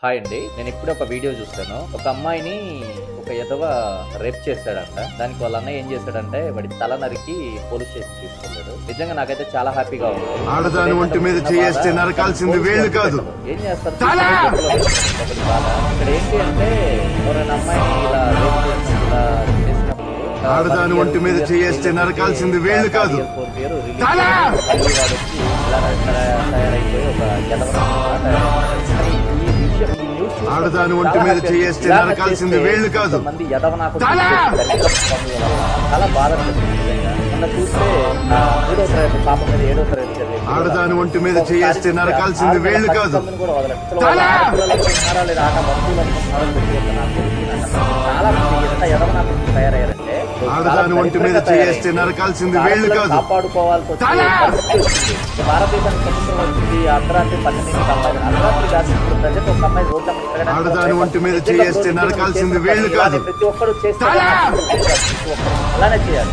Hi అండి. నేను ఇప్పుడే ఒక వీడియో చూసాను. ఒక అమ్మాయిని ఒక ఎదవ రేప్ చేశాడంట. దానికి వాళ్ళ అన్నయ్య ఏం చేశాడంటే వాడి తల నరికి పోలీస్ స్టేషన్ తీసుకెళ్ళాడు. నిజంగా నాకైతే చాలా హ్యాపీగా ఉంది. ఆడదాని ఒంటి మీద చేస్తే నరకాల్సింది వేళ్ళు కాదు. ఏం చేస్తారు ఇక్కడ ఏంటి అంటే ఎవరైనా అమ్మాయిని ఇలా రేప్ చేసినప్పుడు ఆడదాని ఒంటి మీద చేస్తే నరకాల్సింది వేళ్ళు కాదు. పేరు తయారైపోయి ఒక ఎదవ ఆడదాని ఒంటి మీద చేస్తే నరకాల్సింది వేళ్ళు కాదు. మంది ఎదవ నాకు చాలా బాధ మొన్న చూస్తే 3వ తరగతి పాప మీద 7వ తరగతి చదివే ఆడదాని ఒంటి మీద చేస్తే నరకాల్సింది వేళ్ళు కాదు. చాలా మంది ఎంత ఎదవ నాకు తయారయ్యారంటే ఆడదాని ఒంటి మీద చేస్తే నరకాల్సింది వేళ్ళు కాదు. కాపాడుకోవాల్సి వచ్చింది. భారతదేశానికి స్వతంత్రం వచ్చింది అర్ధరాత్రి 12 అర్ధరాత్రి కాదు. ఇప్పుడు ప్రజెంట్ ఒక అమ్మాయి రోడ్ల ఆడదాని ఒంటి మీద చేస్తే నరకాల్సింది వేళ్ళు కాదు. ప్రతి ఒక్కరు చేస్తే అలానే చేయాలి.